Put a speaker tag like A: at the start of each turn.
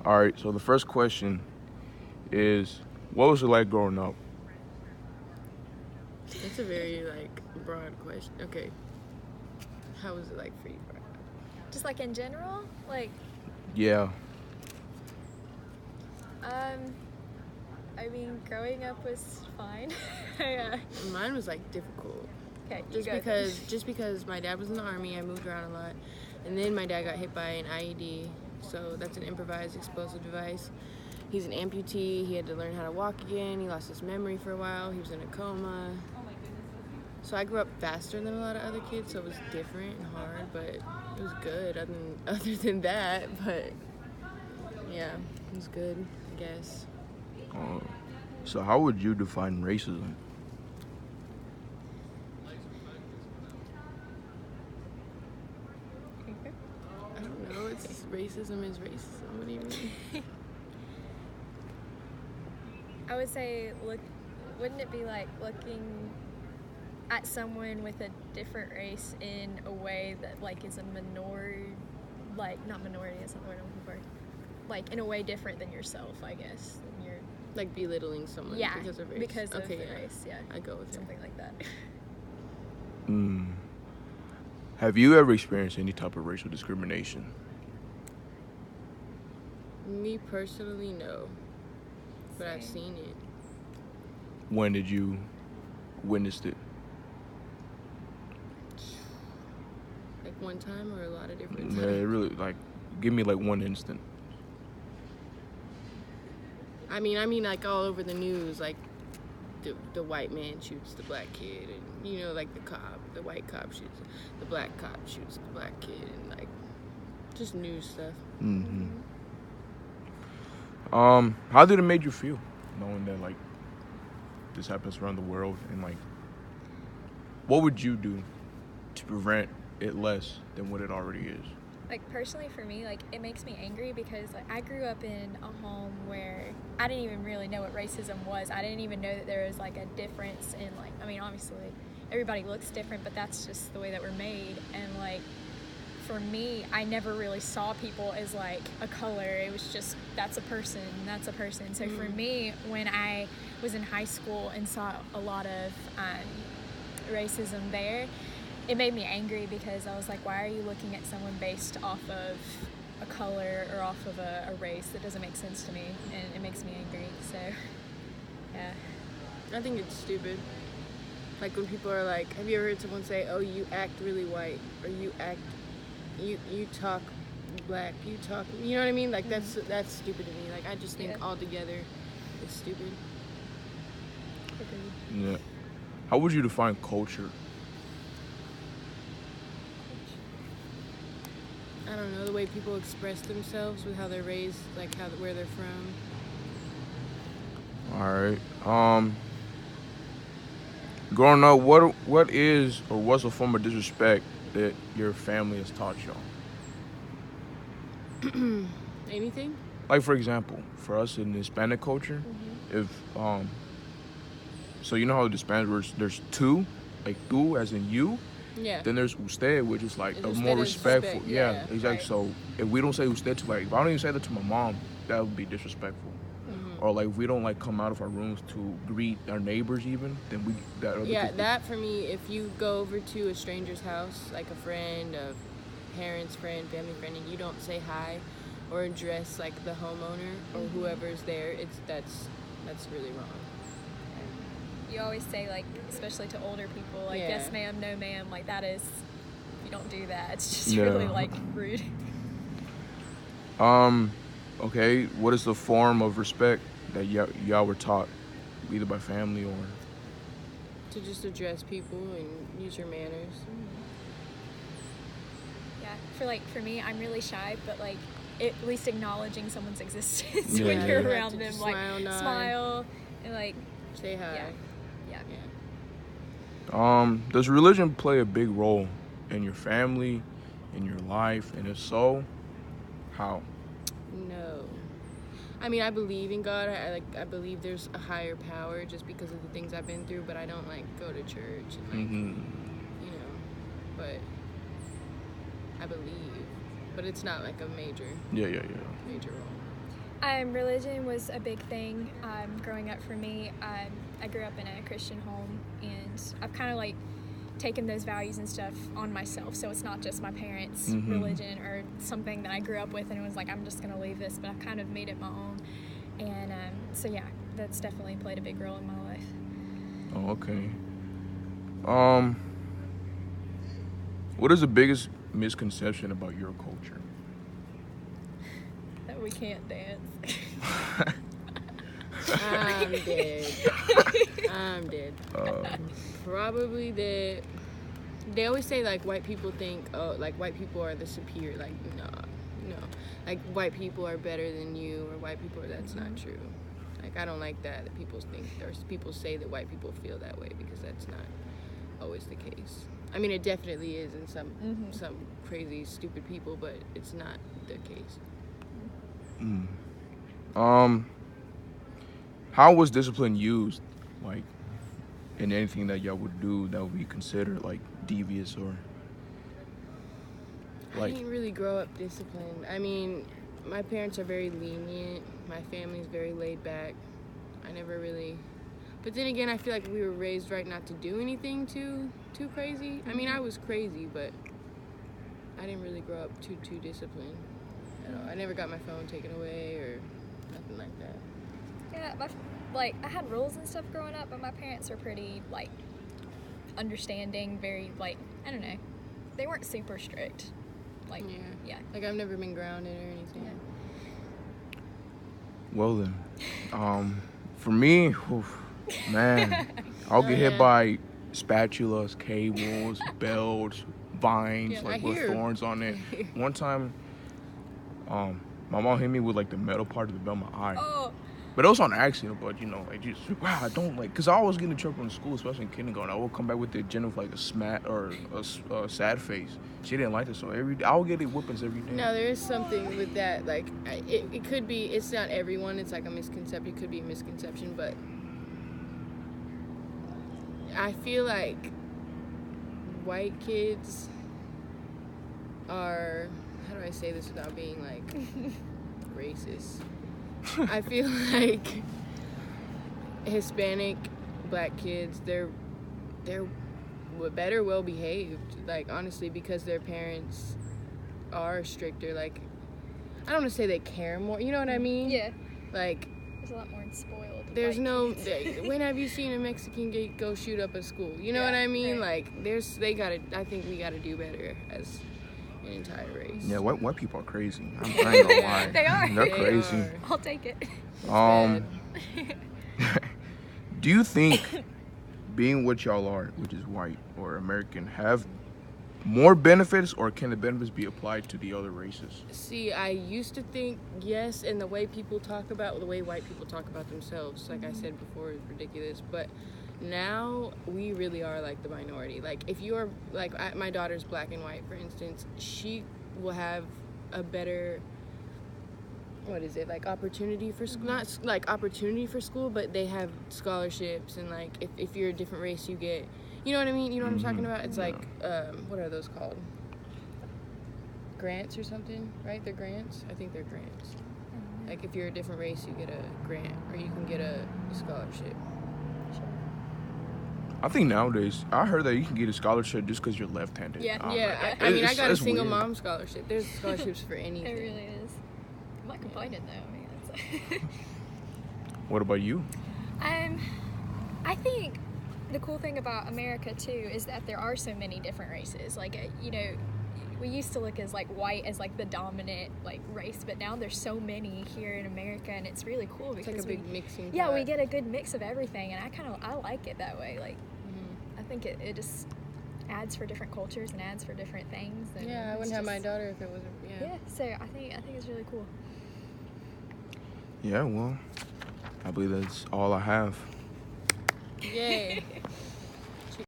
A: All right, so the first question is, what was it like growing up?
B: It's a very like broad question. Okay, how was it like for you?
C: Just like in general, like
A: Yeah.
C: I mean, growing up was fine.
B: Mine was like difficult.
C: Okay,
B: Just because my dad was in the army, I moved around a lot, and then my dad got hit by an IED. So that's an improvised explosive device. He's an amputee. He had to learn how to walk again. He lost his memory for a while. He was in a coma. So I grew up faster than a lot of other kids, so it was different and hard, but it was good other than that. But yeah, it was good, I guess.
A: So how would you define racism?
B: I don't know. It's racism is racism. What do you mean?
C: I would say, wouldn't it be like looking at someone with a different race in a way that like is a minority, like not minority, that's not the word I'm looking for. Like in a way different than yourself, I guess. Than your,
B: Like belittling someone because of race.
C: Because of the
B: yeah.
C: race, yeah.
B: I go with
C: something like that.
A: Have you ever experienced any type of racial discrimination?
B: Me personally, no. But I've
C: Same.
B: seen it.
A: When did you witness it?
B: Like one time or a lot of different
A: Yeah,
B: times?
A: really, like, give me like one instant.
B: I mean like all over the news, like the white man shoots the black kid, and you know, like the white cop shoots the black cop shoots the black kid, and like just news stuff.
A: How did it make you feel knowing that like this happens around the world, and like what would you do to prevent it less than what it already is?
C: Like personally for me, like it makes me angry because like I grew up in a home where I didn't even really know what racism was. I didn't even know that there was like a difference in like, I mean obviously everybody looks different, but that's just the way that we're made. And like for me, I never really saw people as like a color. It was just that's a person. So for me, when I was in high school and saw a lot of racism there, it made me angry because I was like, why are you looking at someone based off of a color or off of a race? That doesn't make sense to me, and it makes me angry. So, yeah.
B: I think it's stupid. Like when people are like, have you ever heard someone say, "Oh, you act really white," or "You talk black," you know what I mean? Like that's stupid to me. Like I just think altogether, it's stupid.
A: Yeah. How would you define culture?
B: I don't know, the way people express themselves with how they're raised, like where they're from.
A: All right. Growing up, what is or what's a form of disrespect that your family has taught y'all?
B: Anything?
A: Like for example, for us in Hispanic culture, if so you know how the Spanish words there's two, like tú as in you.
B: Yeah.
A: Then there's usted, which is like a
B: Usted
A: more
B: is
A: respectful.
B: respect,
A: Yeah,
B: yeah,
A: exactly.
B: right.
A: So if we don't say usted to like, if I don't even say that to my mom, that would be disrespectful. Or like if we don't like come out of our rooms to greet our neighbors, even then
B: that for me, if you go over to a stranger's house, like a friend, a parent's friend, family friend, and you don't say hi or address like the homeowner or whoever's there, that's really wrong.
C: You always say like, especially to older people, like yes ma'am, no ma'am, like that is, you don't do that. It's just really like rude.
A: Okay, what is the form of respect that y'all were taught, either by family or?
B: To just address people and use your manners.
C: Yeah, for me, I'm really shy, but like at least acknowledging someone's existence
A: Yeah,
C: when
A: yeah.
C: you're
B: You have
C: around
B: to
C: them,
B: just
C: like
B: smile
C: and like
B: say hi.
C: Yeah.
A: Does religion play a big role in your family, in your life, and if so, how?
B: No. I mean, I believe in God. I believe there's a higher power just because of the things I've been through, but I don't like go to church and like, you know, but I believe, but it's not like a major
A: Yeah.
B: role.
C: Religion was a big thing growing up for me. I grew up in a Christian home, and I've kind of like taken those values and stuff on myself. So it's not just my parents' religion or something that I grew up with and it was like, I'm just going to leave this, but I kind of made it my own. And so yeah, that's definitely played a big role in my life.
A: Oh, okay. What is the biggest misconception about your culture?
C: That we can't dance.
B: I'm dead. I'm dead. Probably that they always say like white people think, oh, like white people are the superior. Like no, like white people are better than you, or white people. That's not true. Like I don't like that people think or people say that white people feel that way, because that's not always the case. I mean, it definitely is in some crazy stupid people, but it's not the case.
A: How was discipline used, like, in anything that y'all would do that would be considered like devious or
B: I
A: like?
B: didn't really grow up disciplined. I mean, my parents are very lenient. My family's very laid back. I never really. But then again, I feel like we were raised right not to do anything too crazy. I mean, I was crazy, but I didn't really grow up too disciplined at all. I never got my phone taken away or nothing like that.
C: Yeah, like I had rules and stuff growing up, but my parents were pretty like understanding, very like, I don't know, they weren't super strict. Like yeah.
B: Like I've never been grounded or anything.
C: Yeah.
A: Well then, for me, man, I'll get hit by spatulas, cables, belts, vines, like with thorns on it. One time, my mom hit me with like the metal part of the bell in my eye.
C: Oh.
A: But it was on accident, but you know, like just, wow, I don't like, cause I always get in trouble in school, especially in kindergarten. I would come back with the agenda of like a smat or a sad face. She didn't like it, so I would get whippings every day.
B: No, there is something with that. Like, it could be, it's not everyone, it's like a misconception. It could be a misconception, but I feel like white kids are, how do I say this without being like racist? I feel like Hispanic black kids, they're better well behaved, like honestly, because their parents are stricter. Like, I don't want to say they care more, you know what I mean?
C: Yeah.
B: Like,
C: there's a lot more spoiled.
B: There's no when have you seen a Mexican go shoot up a school? You know what I mean?
C: Right.
B: Like I think we gotta do better as an entire race.
A: Yeah, white people are crazy. I ain't gonna lie.
C: They are.
A: They're
B: They
A: crazy.
B: are.
C: I'll take it.
A: Do you think being what y'all are, which is white or American, have more benefits, or can the benefits be applied to the other races?
B: See, I used to think yes, and the way white people talk about themselves, like I said before, is ridiculous. But now we really are like the minority. Like if you're like my daughter's black and white, for instance, she will have a better, what is it, like opportunity for school, not like opportunity for school, but they have scholarships, and like if you're a different race, you get, you know what I mean? You know what I'm talking about? It's like, what are those called? Grants or something, right? They're grants? I think they're grants. Like if you're a different race, you get a grant, or you can get a scholarship.
A: I think nowadays, I heard that you can get a scholarship just because you're left-handed.
C: Yeah.
B: I mean, I got a
A: it's
B: single
A: weird.
B: mom scholarship. There's scholarships for anything.
C: It really is. I'm not complaining though. I mean, it's
A: What about you?
C: I think the cool thing about America too is that there are so many different races. Like, you know, we used to look as like white as like the dominant like race, but now there's so many here in America, and it's really cool because
B: It's like a big mixing
C: yeah,
B: pot.
C: we get a good mix of everything, and I like it that way. Like, I think it just adds for different cultures and adds for different things. And
B: Yeah, I wouldn't have my daughter if it wasn't.
C: Yeah, so I think it's really cool.
A: Yeah, well, I believe that's all I have.
B: Yay.